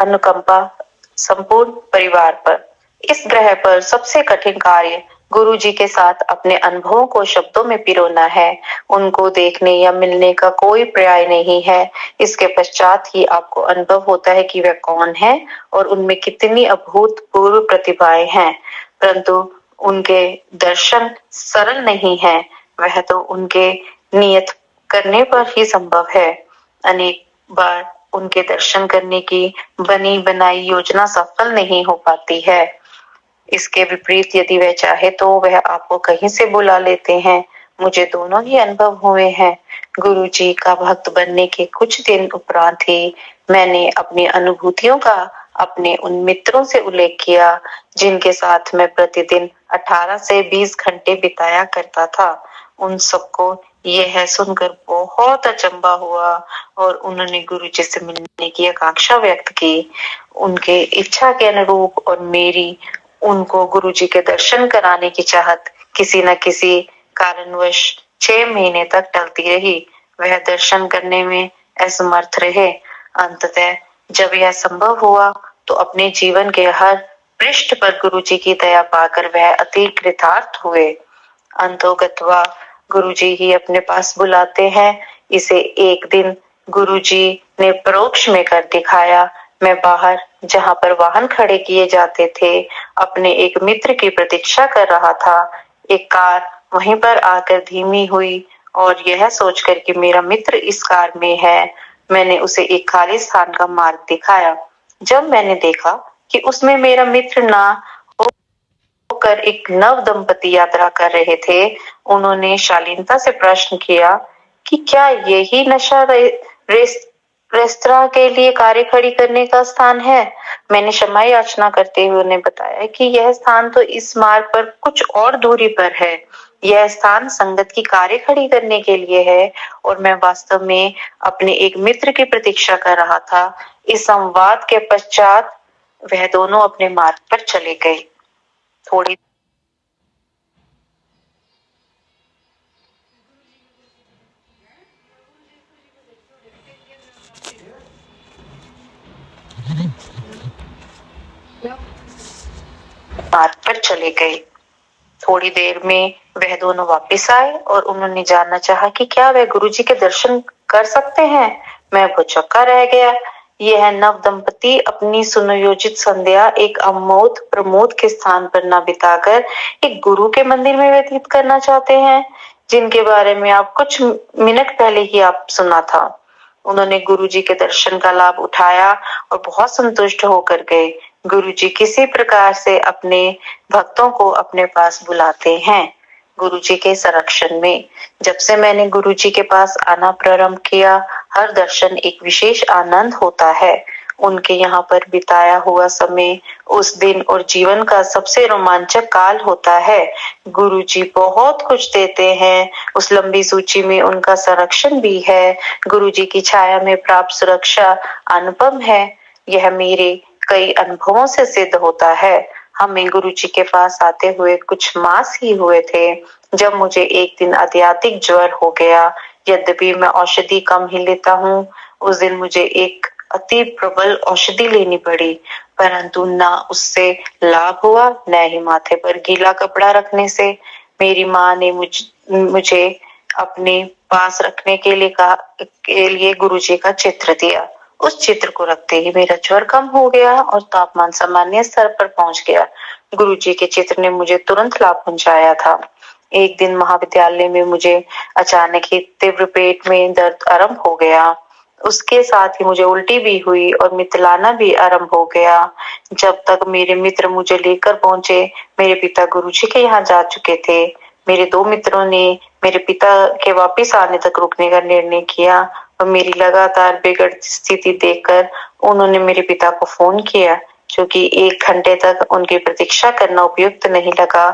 अनुकंपा संपूर्ण परिवार पर। इस ग्रह पर सबसे कठिन कार्य गुरु जी के साथ अपने अनुभवों को शब्दों में पिरोना है। उनको देखने या मिलने का कोई पर्याय नहीं है। इसके पश्चात ही आपको अनुभव होता है कि वह कौन है और उनमें कितनी अभूतपूर्व प्रतिभाएं हैं। परंतु उनके दर्शन सरल नहीं है। वह तो उनके नियत करने पर ही संभव है। अनेक बार उनके दर्शन करने की बनी बनाई योजना सफल नहीं हो पाती है। इसके विपरीत यदि वह चाहे तो वह आपको कहीं से बुला लेते हैं। मुझे दोनों ही अनुभव हुए हैं। गुरु जी का भक्त बनने के कुछ दिन उपरांत ही मैंने अपनी अनुभूतियों का अपने उन मित्रों से उल्लेख किया जिनके साथ मैं प्रतिदिन 18 से 20 घंटे बिताया करता था। उन सबको यह सुनकर बहुत अचंभा हुआ और उन्होंने गुरु जी से मिलने की आकांक्षा व्यक्त की। उनके इच्छा के अनुरूप और मेरी उनको गुरु जी के दर्शन कराने की चाहत किसी न किसी कारणवश 6 महीने तक टलती रही। वह दर्शन करने में असमर्थ रहे। अंततः जब यह संभव हुआ तो अपने जीवन के हर पृष्ठ पर गुरु जी की दया पाकर वह अति कृतार्थ हुए। अंतोगत्वा गुरु जी ही अपने पास बुलाते हैं। इसे एक दिन गुरु जी ने परोक्ष में कर दिखाया। मैं बाहर जहां पर वाहन खड़े किए जाते थे अपने एक मित्र की प्रतीक्षा कर रहा था। एक कार वहीं पर आकर धीमी हुई और यह सोचकर कि मेरा मित्र इस कार में है, मैंने उसे एक खाली स्थान का मार्ग दिखाया। जब मैंने देखा कि उसमें मेरा मित्र ना होकर एक नव दंपति यात्रा कर रहे थे, उन्होंने शालीनता से प्रश्न किया कि क्या यही नशा रेस्तरां के लिए कारें खड़ी करने का स्थान है। मैंने क्षमा याचना करते हुए उन्हें बताया कि यह स्थान तो इस मार्ग पर कुछ और दूरी पर है। यह स्थान संगत की कारें खड़ी करने के लिए है और मैं वास्तव में अपने एक मित्र की प्रतीक्षा कर रहा था। इस संवाद के पश्चात वह दोनों अपने मार्ग पर चले गए। थोड़ी मार्ग पर चले गए। थोड़ी देर में वह दोनों वापस आए और उन्होंने जानना चाहा कि क्या वह गुरुजी के दर्शन कर सकते हैं। मैं भौचक्का रह गया। यह नव दंपति अपनी सुनियोजित संध्या एक अमोद प्रमोद के स्थान पर न बिताकर एक गुरु के मंदिर में व्यतीत करना चाहते हैं, जिनके बारे में आप कुछ मिनट पहले ही आप सुना था। उन्होंने गुरुजी के दर्शन का लाभ उठाया और बहुत संतुष्ट होकर गए। गुरुजी किसी प्रकार से अपने भक्तों को अपने पास बुलाते हैं। गुरुजी के संरक्षण में जब से मैंने गुरुजी के पास आना प्रारंभ किया, हर दर्शन एक विशेष आनंद होता है। उनके यहाँ पर बिताया हुआ समय उस दिन और जीवन का सबसे रोमांचक काल होता है। गुरुजी बहुत कुछ देते हैं। उस लंबी सूची में उनका संरक्षण भी है। गुरुजी की छाया में प्राप्त सुरक्षा अनुपम है। यह मेरे कई अनुभवों से सिद्ध होता है। हमें गुरुजी के पास आते हुए कुछ मास ही हुए थे जब मुझे एक दिन अत्यधिक ज्वर हो गया। यद्यपि मैं औषधि कम ही लेता हूँ, उस दिन मुझे एक अति प्रबल औषधि लेनी पड़ी, परंतु न उससे लाभ हुआ न ही माथे पर गीला कपड़ा रखने से। मेरी माँ ने मुझे अपने पास रखने के लिए गुरुजी का चित्र दिया। उस चित्र को रखते ही मेरा ज्वर कम हो गया और तापमान सामान्य स्तर पर पहुंच गया। गुरुजी के चित्र ने मुझे तुरंत लाभ पहुंचाया था। एक दिन महाविद्यालय में मुझे अचानक ही तीव्र पेट में दर्द आरंभ हो गया। उसके साथ ही मुझे उल्टी भी हुई और मितलाना भी आरंभ हो गया। जब तक मेरे मित्र मुझे लेकर पहुंचे, मेरे पिता गुरुजी के यहाँ जा चुके थे। मेरे 2 मित्रों ने मेरे पिता के वापस आने तक रुकने का निर्णय किया और मेरी लगातार बिगड़ती स्थिति देखकर उन्होंने मेरे पिता को फोन किया, क्योंकि 1 घंटे तक उनकी प्रतीक्षा करना उपयुक्त नहीं लगा।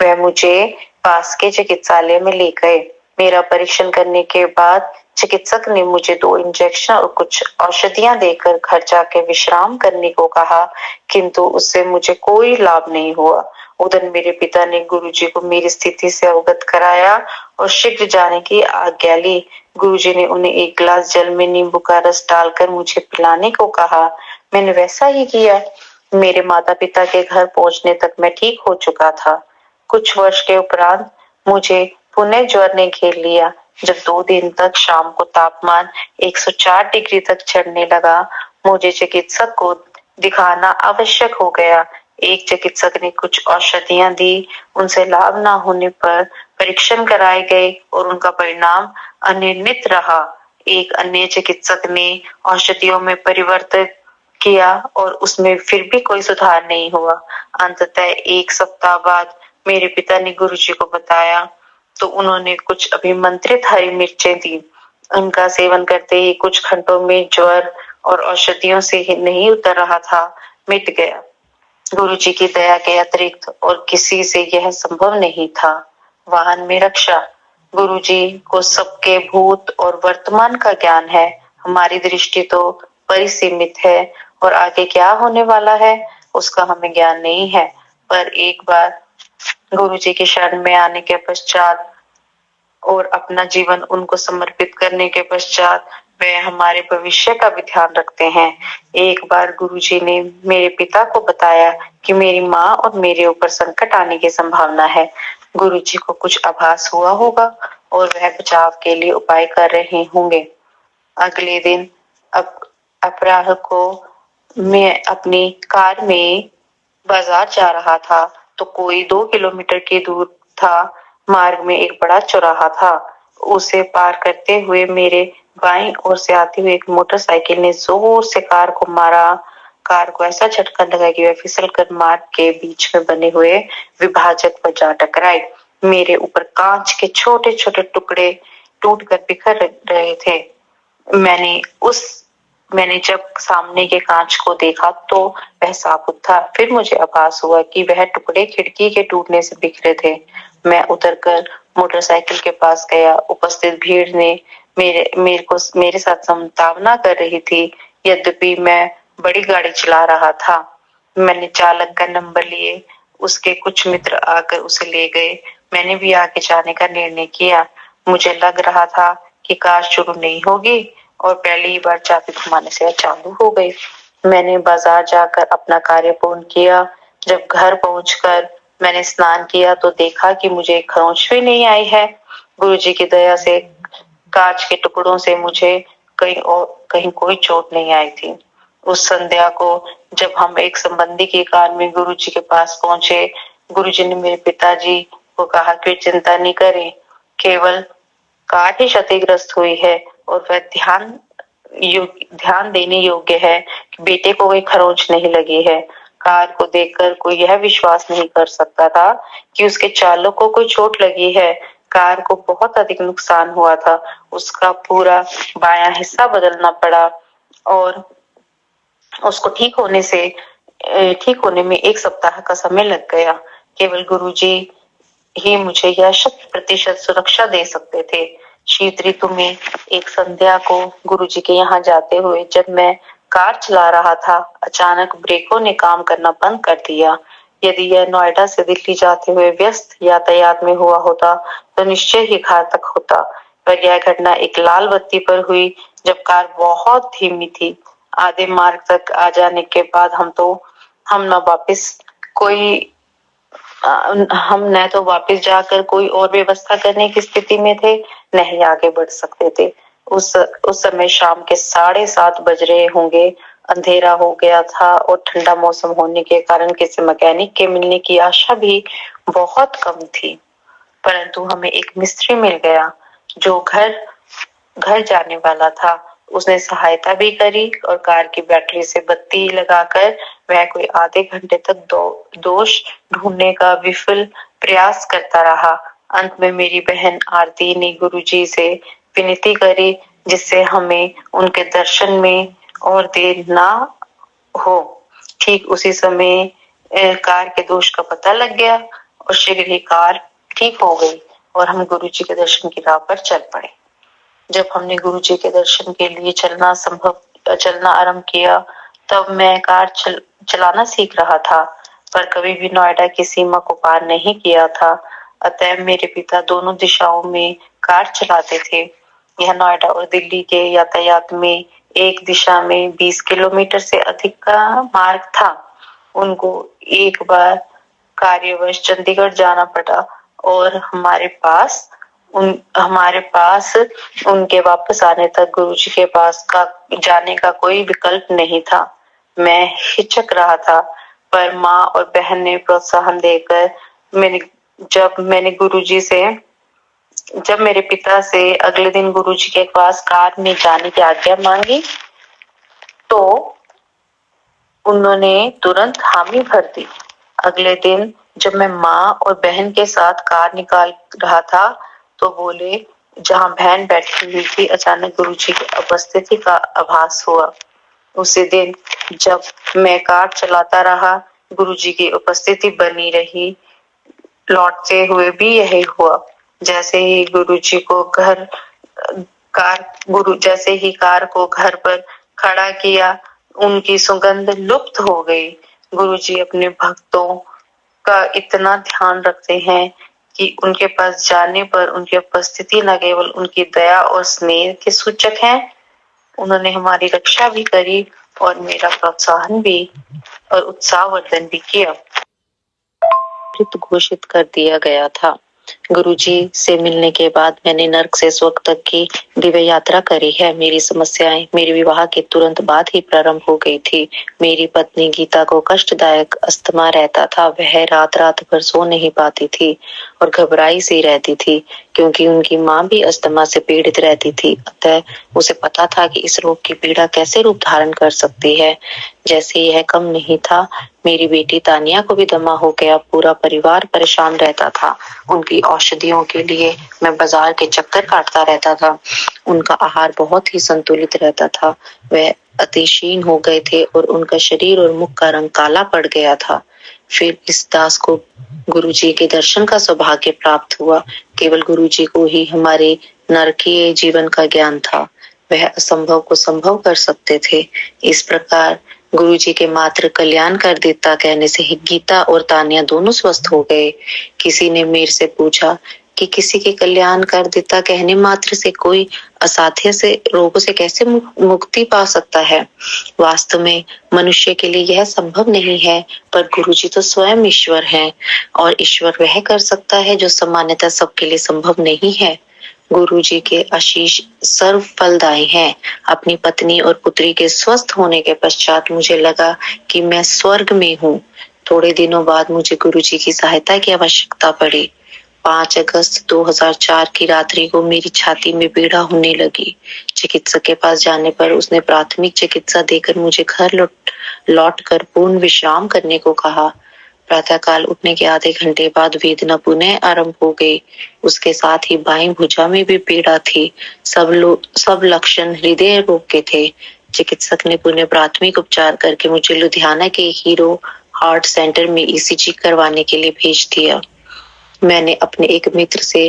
वह मुझे पास के चिकित्सालय में ले गए। मेरा परीक्षण करने के बाद चिकित्सक ने मुझे 2 इंजेक्शन और कुछ औषधियां देकर घर जाके विश्राम करने को कहा, किंतु उससे मुझे कोई लाभ नहीं हुआ। उधर मेरे पिता ने गुरुजी को मेरी स्थिति से अवगत कराया और शीघ्र जाने की आज्ञा ली। गुरुजी ने उन्हें 1 गिलास जल में नींबू का रस डालकर मुझे पिलाने को कहा। मैंने वैसा ही किया। मेरे माता पिता के घर पहुंचने तक मैं ठीक हो चुका था। कुछ वर्ष के उपरांत मुझे पुनः ज्वर ने घेर लिया। जब 2 दिन तक शाम को तापमान 104 डिग्री तक चढ़ने लगा, मुझे चिकित्सक को दिखाना आवश्यक हो गया। एक चिकित्सक ने कुछ औषधियां दी, उनसे लाभ ना होने पर परीक्षण कराए गए और उनका परिणाम अनिर्णित रहा। एक अन्य चिकित्सक ने औषधियों में परिवर्तन किया और उसमें फिर भी कोई सुधार नहीं हुआ। अंततः 1 सप्ताह बाद मेरे पिता ने गुरुजी को बताया तो उन्होंने कुछ अभिमंत्रित हरी मिर्चें दी। उनका सेवन करते ही कुछ घंटों में ज्वर और औषधियों से ही नहीं उतर रहा था, मिट गया। गुरुजी की दया के अतिरिक्त और किसी से यह संभव नहीं था। वाहन में रक्षा। गुरुजी को सबके भूत और वर्तमान का ज्ञान है। हमारी दृष्टि तो परिसीमित है और आगे क्या होने वाला है उसका हमें ज्ञान नहीं है। पर एक बार गुरुजी की शरण में आने के पश्चात और अपना जीवन उनको समर्पित करने के पश्चात वे हमारे भविष्य का भी ध्यान रखते हैं। एक बार गुरुजी ने मेरे पिता को बताया कि मेरी माँ और मेरे ऊपर संकट आने की संभावना है। गुरुजी को कुछ आभास हुआ होगा और वह बचाव के लिए उपाय कर रहे होंगे। अगले दिन अपराह को मैं अपनी कार में बाजार जा रहा था तो कोई 2 किलोमीटर की दूर था। मार्ग में एक बड़ा चौराहा था। उसे पार करते हुए मेरे बाईं ओर से आती हुई एक मोटरसाइकिल ने जोर से कार को मारा। कार को ऐसा झटका लगा कि वह फिसल कर मार्ग के बीच में बने हुए विभाजक पर जा टकराई। मेरे ऊपर कांच के छोटे छोटे टुकड़े टूटकर बिखर रहे थे। मैंने जब सामने के कांच को देखा तो वह साबुत था। फिर मुझे आभास हुआ कि वह टुकड़े खिड़की के टूटने से बिखरे थे। मैं उतरकर मोटरसाइकिल के पास गया। उपस्थित भीड़ ने मेरे साथ समतावना कर रही थी। यद्यपि मैं बड़ी गाड़ी चला रहा था। मैंने चालक का नंबर लिए। उसके कुछ मित्र आकर उसे ले गए। मैंने भी आगे जाने का निर्णय किया। मुझे लग रहा था कि कार शुरू नहीं होगी और पहली बार चाबी घुमाने से चालू हो गई। मैंने बाजार जाकर अपना कार्य पूर्ण किया। जब घर पहुंचकर मैंने स्नान किया तो देखा कि मुझे खरोंच भी नहीं आई है। गुरुजी की दया से कांच के टुकड़ों से मुझे कहीं कोई चोट नहीं आई थी। उस संध्या को जब हम एक संबंधी की कार में गुरुजी के पास पहुंचे, गुरुजी ने मेरे पिताजी को कहा कि चिंता नहीं करें, केवल कार ही क्षतिग्रस्त हुई है और वह ध्यान देने योग्य है कि बेटे को कोई खरोंच नहीं लगी है। कार को देखकर कोई यह विश्वास नहीं कर सकता था कि उसके चालक को कोई चोट लगी है। कार को बहुत अधिक नुकसान हुआ था। उसका पूरा बायां हिस्सा बदलना पड़ा और उसको ठीक होने में 1 सप्ताह का समय लग गया। केवल गुरुजी ही मुझे यह 100% सुरक्षा दे सकते थे। शीत ऋतु में एक संध्या को गुरुजी के यहाँ जाते हुए जब मैं कार चला रहा था, अचानक ब्रेकों ने काम करना बंद कर दिया। यदि यह नोएडा से दिल्ली जाते हुए व्यस्त यातायात में हुआ होता तो निश्चय ही घातक होता। पर यह घटना एक लाल बत्ती पर हुई जब कार बहुत धीमी थी। आधे मार्ग तक आ जाने के बाद हम न तो वापस जाकर कोई और व्यवस्था करने की स्थिति में थे, न ही आगे बढ़ सकते थे। उस समय शाम के 7:30 बज रहे होंगे। अंधेरा हो गया था और ठंडा मौसम होने के कारण किसी मैकेनिक के मिलने की आशा भी बहुत कम थी। परंतु हमें एक मिस्त्री मिल गया जो घर जाने वाला था। उसने सहायता भी करी और कार की बैटरी से बत्ती लगाकर वह कोई आधे घंटे तक दोष ढूंढने का विफल प्रयास करता रहा। अंत में मेरी बहन आरती ने गुरुजी से विनती करी जिससे हमें उनके दर्शन में और देर ना हो। ठीक उसी समय कार के दोष का पता लग गया और शीघ्र ही कार ठीक हो गई और हम गुरुजी के दर्शन की राह पर चल पड़े। जब हमने गुरुजी के दर्शन के लिए चलना आरंभ किया तब मैं कार चलाना सीख रहा था, पर कभी भी नोएडा की सीमा को पार नहीं किया था। अतः मेरे पिता दोनों दिशाओं में कार चलाते थे। यह नोएडा और दिल्ली के यातायात में एक दिशा में 20 किलोमीटर से अधिक का मार्ग था। उनको एक बार कार्यवश चंडीगढ़ जाना पड़ा और हमारे पास उनके वापस आने तक गुरुजी के पास जाने का कोई विकल्प नहीं था। मैं हिचक रहा था, पर माँ और बहन ने प्रोत्साहन देकर जब मेरे पिता से अगले दिन गुरुजी के पास कार में जाने की आज्ञा मांगी, तो उन्होंने तुरंत हामी भर दी। अगले दिन जब मैं माँ और बहन के साथ कार निकाल रहा था, तो बोले, जहाँ बहन बैठी हुई थी, अचानक गुरुजी की उपस्थिति का आभास हुआ। उसी दिन जब मैं कार चलाता रहा, गुरुजी की उपस्थिति बनी रही। लौटते हुए भी यही हुआ। जैसे ही कार को घर पर खड़ा किया, उनकी सुगंध लुप्त हो गई। गुरुजी अपने भक्तों का इतना ध्यान रखते हैं कि उनके पास जाने पर उनकी उपस्थिति न केवल उनकी दया और स्नेह के सूचक है, उन्होंने हमारी रक्षा भी करी और मेरा प्रोत्साहन भी और उत्साहवर्धन भी किया। घोषित कर दिया गया था। गुरुजी से मिलने के बाद मैंने नर्क से स्वर्ग तक की दिव्य यात्रा करी है। मेरी समस्याएं मेरे विवाह के तुरंत बाद ही प्रारंभ हो गई थी। मेरी पत्नी गीता को कष्टदायक अस्थमा रहता था। वह रात रात भर सो नहीं पाती थी और घबराई सी रहती थी, क्योंकि उनकी माँ भी अस्थमा से पीड़ित रहती थी। अतः उसे पता था कि इस रोग की पीड़ा कैसे रूप धारण कर सकती है। जैसे यह कम नहीं था, मेरी बेटी तानिया को भी दमा हो गया। पूरा परिवार परेशान रहता था। उनकी औषधियों के लिए मैं बाजार के चक्कर काटता रहता था। उनका आहार बहुत ही संतुलित रहता था। वह अतिशीन हो गए थे और उनका शरीर और मुख का रंग काला पड़ गया था। फिर इस दास को गुरुजी के दर्शन का सौभाग्य प्राप्त हुआ। केवल गुरुजी को ही हमारे नरकीय जीवन का ज्ञान था। वह असंभव को संभव कर सकते थे। इस प्रकार गुरुजी के मात्र कल्याण कर देता कहने से ही गीता और तानिया दोनों स्वस्थ हो गए। किसी ने मेरे से पूछा कि किसी के कल्याण कर देता कहने मात्र से कोई असाध्य से रोगों से कैसे मुक्ति पा सकता है। वास्तव में मनुष्य के लिए यह संभव नहीं है, पर गुरुजी तो स्वयं ईश्वर हैं और ईश्वर वह कर सकता है जो सामान्यतः सबके लिए संभव नहीं है। गुरुजी के आशीष सर्व फलदायी हैं। अपनी पत्नी और पुत्री के स्वस्थ होने के पश्चात मुझे लगा कि मैं स्वर्ग में हूँ। थोड़े दिनों बाद मुझे गुरुजी की सहायता की आवश्यकता पड़ी। 5 अगस्त 2004 की रात्रि को मेरी छाती में पीड़ा होने लगी। चिकित्सक के पास जाने पर उसने प्राथमिक चिकित्सा देकर मुझे घर लौट कर पूर्ण विश्राम करने को कहा। प्रातःकाल उठने के आधे घंटे बाद वेदना पुनः आरंभ हो गई। उसके साथ ही बाईं भुजा में भी पीड़ा थी। सब लक्षण हृदय रोग के थे। चिकित्सक ने पुनः प्राथमिक उपचार करके मुझे लुधियाना के हीरो हार्ट सेंटर में ईसीजी करवाने के लिए भेज दिया। मैंने अपने एक मित्र से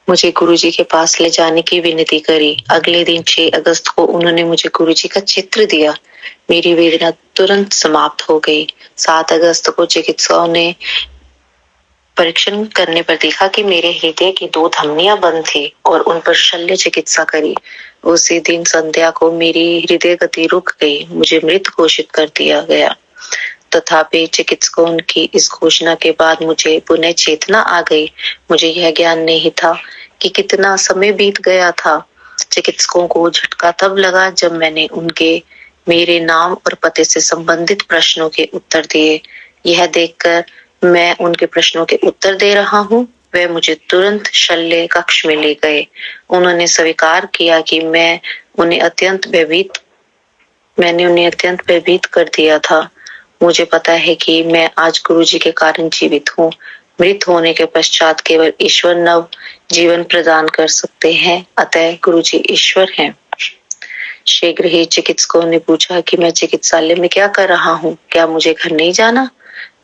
मुझे गुरुजी के पास ले जाने की विनती करी। अगले दिन 6 अगस्त को उन्होंने मुझे गुरुजी का चित्र दिया। मेरी वेदना तुरंत समाप्त हो गई। 7 अगस्त को चिकित्सकों ने परीक्षण करने पर देखा कि मेरे हृदय की 2 धमनियां बंद थी और उन पर शल्य चिकित्सा करी। उसी दिन संध्या को मेरी हृदय गति रुक गई। मुझे मृत घोषित कर दिया गया। तथापि चिकित्सकों की इस घोषणा के बाद मुझे पुनः चेतना आ गई। मुझे यह ज्ञान नहीं था कि कितना समय बीत गया था। चिकित्सकों को झटका तब लगा जब मैंने मेरे नाम और पते से संबंधित प्रश्नों के उत्तर दिए। यह देखकर मैं उनके प्रश्नों के उत्तर दे रहा हूँ, वे मुझे तुरंत शल्य कक्ष में ले गए। उन्होंने स्वीकार किया कि मैंने उन्हें अत्यंत भयभीत कर दिया था। मुझे पता है कि मैं आज गुरुजी के कारण जीवित हूँ। मृत होने के पश्चात केवल ईश्वर नव जीवन प्रदान कर सकते हैं। अतः गुरुजी ईश्वर हैं। शीघ्र ही चिकित्सकों ने पूछा कि मैं चिकित्सालय में क्या कर रहा हूँ, क्या मुझे घर नहीं जाना?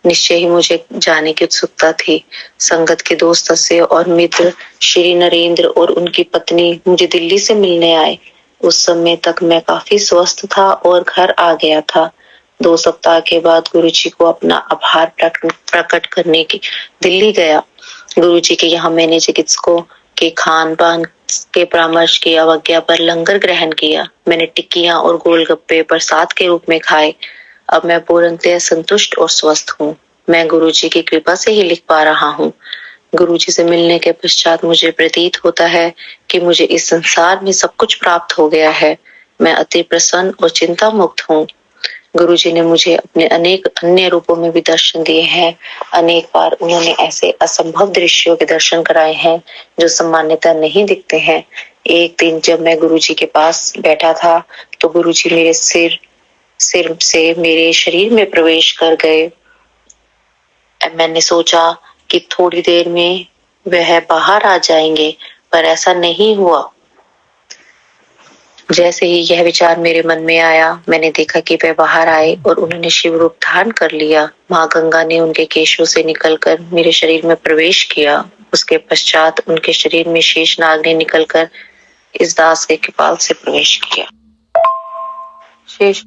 निश्चय ही मुझे जाने की उत्सुकता थी। संगत के दोस्त सदस्य और मित्र श्री नरेंद्र और उनकी पत्नी मुझे दिल्ली से मिलने आए। उस समय तक मैं काफी स्वस्थ था और घर आ गया था। 2 सप्ताह के बाद गुरुजी को अपना आभार प्रकट करने की दिल्ली गया। गुरुजी के यहाँ मैंने चिकित्सकों के खान पान के परामर्श की अवज्ञा पर लंगर ग्रहण किया। मैंने टिक्कियां और गोलगप्पे प्रसाद के रूप में खाए। अब मैं पूर्णतः संतुष्ट और स्वस्थ हूँ। मैं गुरुजी की कृपा से ही लिख पा रहा हूँ। गुरुजी से मिलने के पश्चात मुझे प्रतीत होता है कि मुझे इस संसार में सब कुछ प्राप्त हो गया है। मैं अति प्रसन्न और चिंता मुक्त हूँ। गुरुजी ने मुझे अपने अनेक अन्य रूपों में भी दर्शन दिए हैं। अनेक बार उन्होंने ऐसे असंभव दृश्यों के दर्शन कराए हैं जो सामान्यतः नहीं दिखते हैं। एक दिन जब मैं गुरुजी के पास बैठा था तो गुरुजी मेरे सिर से मेरे शरीर में प्रवेश कर गए। मैंने सोचा कि थोड़ी देर में वह बाहर आ जाएंगे, पर ऐसा नहीं हुआ। जैसे ही यह विचार मेरे मन में आया, मैंने देखा कि वे बाहर आए और उन्होंने शिव रूप धारण कर लिया। माँ गंगा ने उनके केशों से निकलकर मेरे शरीर में प्रवेश किया। उसके पश्चात उनके शरीर में शेषनाग ने निकलकर इस दास के कपाल से प्रवेश किया। शेष